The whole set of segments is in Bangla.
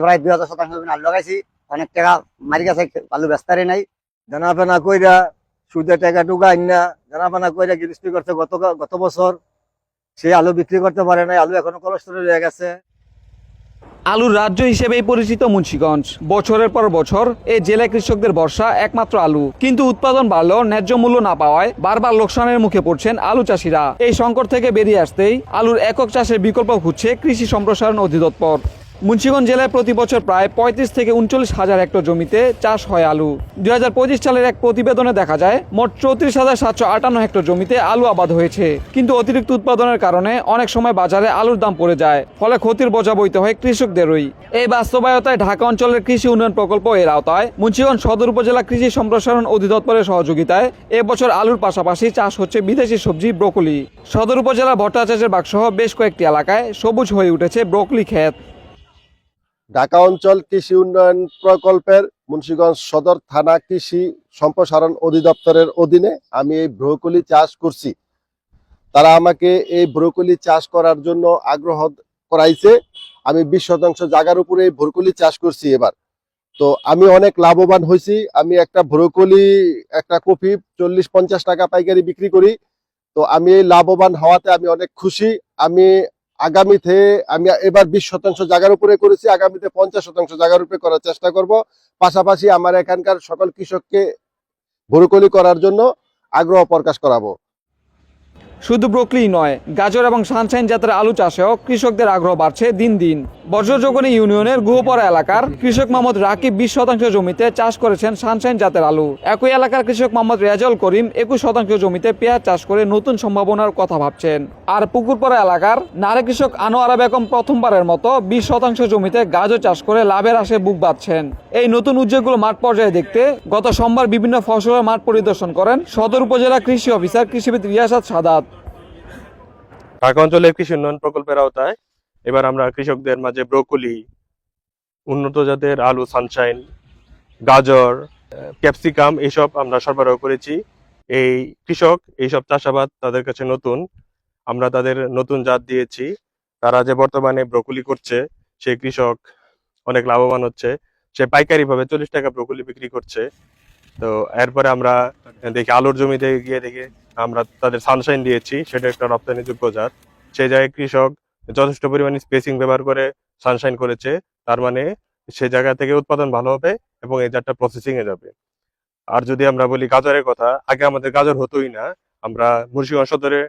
প্রায় 2000 শতাংশ জমি আলু লাগাইছি, অনেক টাকা মারি গেছে, আলু বেচতারে নাই। জানাফানা কইরা সুদে টাকা টুকা আইনা জানাফানা কইরা গৃহস্থী করছে গত বছর, সে আলু বিক্রি করতে পারে নাই, আলু এখনো কোলেস্টোরে রয়ে গেছে। আলুর রাজ্য হিসেবেই পরিচিত মুন্সিগঞ্জ। বছরের পর বছর এই জেলায় কৃষকদের ভরসা একমাত্র আলু। কিন্তু উৎপাদন বাড়লেও ন্যায্য মূল্য না পাওয়ায় বারবার লোকসানের মুখে পড়ছেন আলু চাষিরা। এই সংকট থেকে বেরিয়ে আসতেই আলুর একক চাষের বিকল্প খুঁজছে কৃষি সম্প্রসারণ অধিদপ্তর। মুন্সিগঞ্জ জেলায় প্রতি বছর প্রায় ৩৫ থেকে ৩৯,০০০ হেক্টর জমিতে চাষ হয় আলু। ২০২৫ সালের এক প্রতিবেদনে দেখা যায় মোট ৩৪,৭৫৮ হেক্টর জমিতে আলু আবাদ হয়েছে। কিন্তু অতিরিক্ত উৎপাদনের কারণে অনেক সময় বাজারে আলুর দাম পড়ে যায়, ফলে ক্ষতির বোঝা বইতে হয় কৃষকদেরই। এই বাস্তবায়তায় ঢাকা অঞ্চলের কৃষি উন্নয়ন প্রকল্প এর আওতায় মুন্সিগঞ্জ সদর উপজেলা কৃষি সম্প্রসারণ অধিদপ্তরের সহযোগিতায় এবছর আলুর পাশাপাশি চাষ হচ্ছে বিদেশি সবজি ব্রোকলি। সদর উপজেলার ভট্টাচার্যের বাগসহ বেশ কয়েকটি এলাকায় সবুজ হয়ে উঠেছে ব্রোকলি ক্ষেত। ঢাকা অঞ্চল কৃষি উন্নয়ন প্রকল্পের মুন্সিগঞ্জ সদর থানা কৃষি সম্প্রসারণ অধিদপ্তরের অধীনে আমি এই ব্রোকলি চাষ করছি। তারা আমাকে এই ব্রোকলি চাষ করার জন্য আগ্রহ করাইছে। আমি 20% জায়গার উপরে এই ব্রোকলি চাষ করছি এবার। তো আমি অনেক লাভবান হয়েছি। আমি একটা ব্রোকলি, একটা কপি 40-50 টাকা পাইকারি বিক্রি করি। তো আমি এই লাভবান হওয়াতে আমি অনেক খুশি। আমি আগামীতে এবার 20% জায়গার উপরে করেছি, আগামীতে 50% জায়গার উপরে করার চেষ্টা করব। পাশাপাশি আমার এখানকার সকল কৃষককে ব্রোকলি করার জন্য আগ্রহ প্রকাশ করাবো। শুধু ব্রোকলি নয়, গাজর এবং সানশাইন জাতের আলু চাষেও কৃষকদের আগ্রহ বাড়ছে দিন দিন। বজ্রযোগনী ইউনিয়নের গুহপাড়া এলাকার কৃষক মোহাম্মদ রাকিব 20% জমিতে চাষ করেছেন সানশাইন জাতের আলু। একই এলাকার কৃষক মোহাম্মদ রেজাউল করিম 21% জমিতে পেঁয়াজ চাষ করে নতুন সম্ভাবনার কথা ভাবছেন। আর পুকুরপাড়া এলাকার নারী কৃষক আনোয়ারা বেগম প্রথমবারের মতো 20% জমিতে গাজর চাষ করে লাভের আশে বুক বাঁধছেন। এই নতুন উদ্যোগগুলো মাঠ পর্যায়ে দেখতে গত সোমবার বিভিন্ন ফসলের মাঠ পরিদর্শন করেন সদর উপজেলা কৃষি অফিসার কৃষিবিদ রিয়াসাত সাদাত। ঢাকা অঞ্চলের কৃষি উন্নয়ন প্রকল্পের আওতায় এবার আমরা কৃষকদের মাঝে ব্রোকলি, উন্নত জাতের আলু, সানশাইন, গাজর, ক্যাপসিকাম এইসব আমরা সরবরাহ করেছি। এই কৃষক এইসব চাষাবাদ তাদের কাছে নতুন, আমরা তাদের নতুন জাত দিয়েছি। তারা যে বর্তমানে ব্রোকলি করছে সেই কৃষক অনেক লাভবান হচ্ছে। সে পাইকারি ভাবে 40 টাকা ব্রোকলি বিক্রি করছে। তো এরপরে আমরা দেখি আলুর জমিতে গিয়ে দেখি আমরা তাদের সানশাইন দিয়েছি, সেটা একটা রপ্তানিযোগ্য জাত। সেই জায়গায় কৃষক যথেষ্ট পরিমাণে স্পেসিং ব্যবহার করে সানশাইন করেছে, তার মানে সে জায়গা থেকে উৎপাদন ভালো হবে এবং এই জাতটা প্রসেসিং এ যাবে। আর যদি আমরা বলি গাজরের কথা, আগে আমাদের গাজর হতোই না, আমরা মুন্সিগঞ্জ সদরে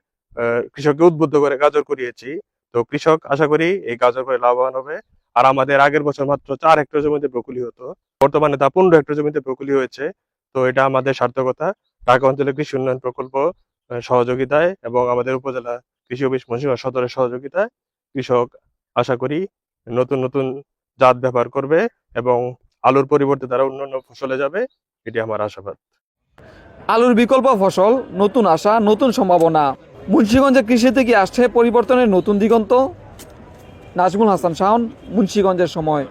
কৃষককে উদ্বুদ্ধ করে গাজর করিয়েছি। তো কৃষক আশা করি এই গাজর করে লাভবান হবে। আর আমাদের আগের বছর মাত্র 4 হেক্টর জমিতে ব্রোকলি হতো, বর্তমানে তা 15 হেক্টর জমিতে ব্রোকলি হয়েছে। তো এটা আমাদের সার্থকতা। ঢাকা অঞ্চলের কৃষি উন্নয়ন প্রকল্প সহযোগিতায় এবং আমাদের উপজেলা কৃষি অফিস মুন্সিগঞ্জ সদরের সহযোগিতায় কৃষক আশা করি নতুন নতুন জাত ব্যবহার করবে এবং আলুর পরিবর্তে তারা অন্যান্য ফসলে যাবে, এটি আমার আশাবাদ। আলুর বিকল্প ফসল, নতুন আশা, নতুন সম্ভাবনা। মুন্সিগঞ্জের কৃষিতে কি আসছে পরিবর্তনের নতুন দিগন্ত? নাজমুল হাসান শাওন, মুন্সিগঞ্জের সময়।